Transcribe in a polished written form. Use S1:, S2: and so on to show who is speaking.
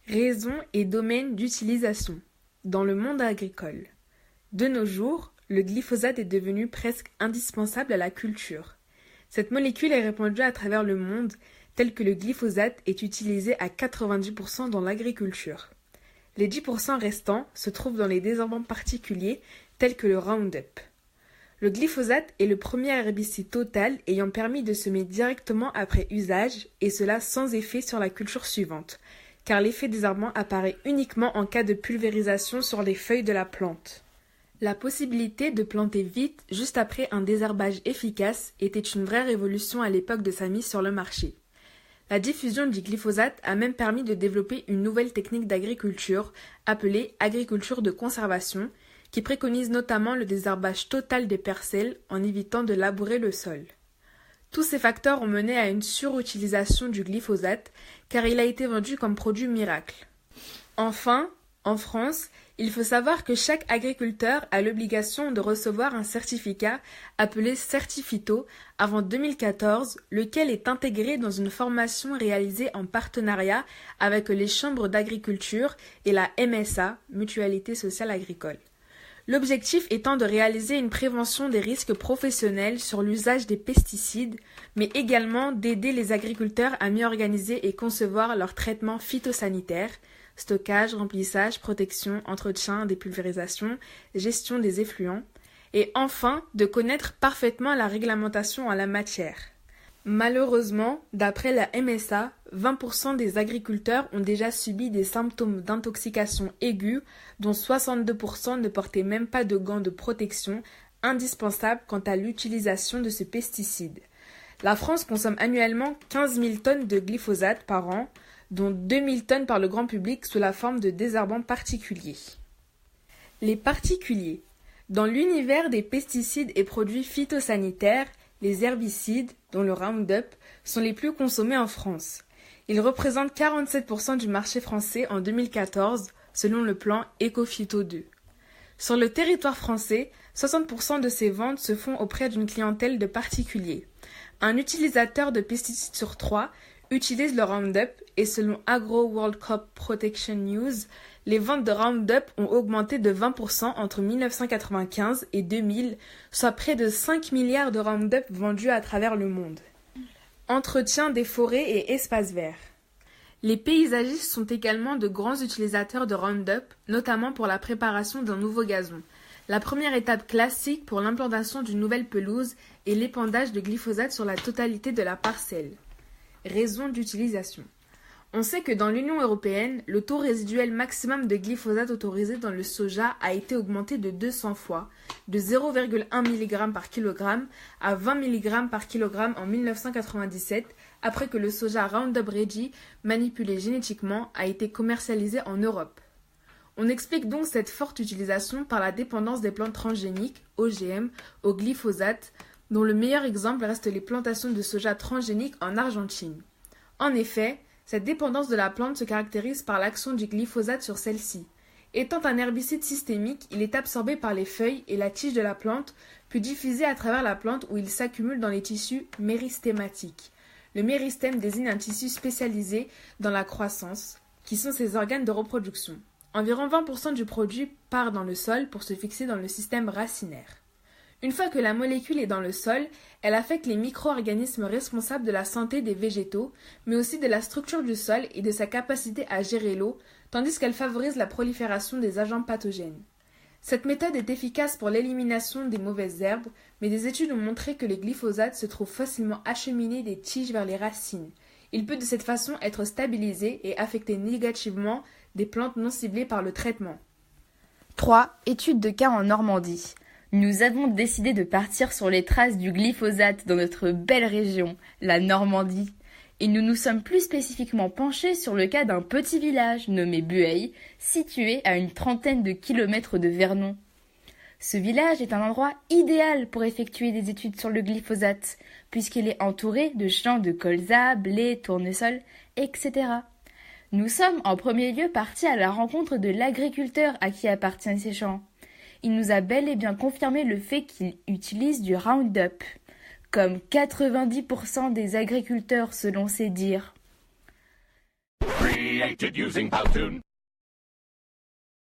S1: Raisons et domaines d'utilisation dans le monde agricole. De nos jours, le glyphosate est devenu presque indispensable à la culture. Cette molécule est répandue à travers le monde, tel que le glyphosate est utilisé à 90% dans l'agriculture. Les 10% restants se trouvent dans les désherbants particuliers, tels que le Roundup. Le glyphosate est le premier herbicide total ayant permis de semer directement après usage, et cela sans effet sur la culture suivante, car l'effet désherbant apparaît uniquement en cas de pulvérisation sur les feuilles de la plante. La possibilité de planter vite, juste après un désherbage efficace, était une vraie révolution à l'époque de sa mise sur le marché. La diffusion du glyphosate a même permis de développer une nouvelle technique d'agriculture, appelée agriculture de conservation, qui préconise notamment le désherbage total des parcelles en évitant de labourer le sol. Tous ces facteurs ont mené à une surutilisation du glyphosate, car il a été vendu comme produit miracle. Enfin, en France, il faut savoir que chaque agriculteur a l'obligation de recevoir un certificat appelé Certiphyto avant 2014, lequel est intégré dans une formation réalisée en partenariat avec les chambres d'agriculture et la MSA, Mutualité sociale agricole. L'objectif étant de réaliser une prévention des risques professionnels sur l'usage des pesticides, mais également d'aider les agriculteurs à mieux organiser et concevoir leur traitement phytosanitaire, stockage, remplissage, protection, entretien des pulvérisations, gestion des effluents, et enfin de connaître parfaitement la réglementation en la matière. Malheureusement, d'après la MSA, 20% des agriculteurs ont déjà subi des symptômes d'intoxication aiguë, dont 62% ne portaient même pas de gants de protection, indispensables quant à l'utilisation de ce pesticide. La France consomme annuellement 15 000 tonnes de glyphosate par an, dont 2 000 tonnes par le grand public sous la forme de désherbants particuliers. Les particuliers. Dans l'univers des pesticides et produits phytosanitaires, les herbicides, dont le Roundup, sont les plus consommés en France. Ils représentent 47% du marché français en 2014, selon le plan Ecophyto 2. Sur le territoire français, 60% de ces ventes se font auprès d'une clientèle de particuliers. Un utilisateur de pesticides sur 3 utilise le Roundup et selon Agro World Crop Protection News, les ventes de Roundup ont augmenté de 20% entre 1995 et 2000, soit près de 5 milliards de Roundup vendus à travers le monde. Entretien des forêts et espaces verts. Les paysagistes sont également de grands utilisateurs de Roundup, notamment pour la préparation d'un nouveau gazon. La première étape classique pour l'implantation d'une nouvelle pelouse est l'épandage de glyphosate sur la totalité de la parcelle. Raisons d'utilisation. On sait que dans l'Union européenne, le taux résiduel maximum de glyphosate autorisé dans le soja a été augmenté de 200 fois, de 0,1 mg par kg à 20 mg par kg en 1997, après que le soja Roundup Ready, manipulé génétiquement, a été commercialisé en Europe. On explique donc cette forte utilisation par la dépendance des plantes transgéniques, OGM, au glyphosate, dont le meilleur exemple reste les plantations de soja transgéniques en Argentine. En effet, cette dépendance de la plante se caractérise par l'action du glyphosate sur celle-ci. Étant un herbicide systémique, il est absorbé par les feuilles et la tige de la plante, puis diffusé à travers la plante où il s'accumule dans les tissus méristématiques. Le méristème désigne un tissu spécialisé dans la croissance, qui sont ses organes de reproduction. Environ 20% du produit part dans le sol pour se fixer dans le système racinaire. Une fois que la molécule est dans le sol, elle affecte les micro-organismes responsables de la santé des végétaux, mais aussi de la structure du sol et de sa capacité à gérer l'eau, tandis qu'elle favorise la prolifération des agents pathogènes. Cette méthode est efficace pour l'élimination des mauvaises herbes, mais des études ont montré que le glyphosate se trouve facilement acheminé des tiges vers les racines. Il peut de cette façon être stabilisé et affecter négativement des plantes non ciblées par le traitement.
S2: 3. Étude de cas en Normandie. Nous avons décidé de partir sur les traces du glyphosate dans notre belle région, la Normandie. Et nous nous sommes plus spécifiquement penchés sur le cas d'un petit village nommé Bueil, situé à une trentaine de kilomètres de Vernon. Ce village est un endroit idéal pour effectuer des études sur le glyphosate, puisqu'il est entouré de champs de colza, blé, tournesol, etc. Nous sommes en premier lieu partis à la rencontre de l'agriculteur à qui appartiennent ces champs. Il nous a bel et bien confirmé le fait qu'il utilise du Roundup, comme 90% des agriculteurs selon ses dires.
S3: created using Powtoon.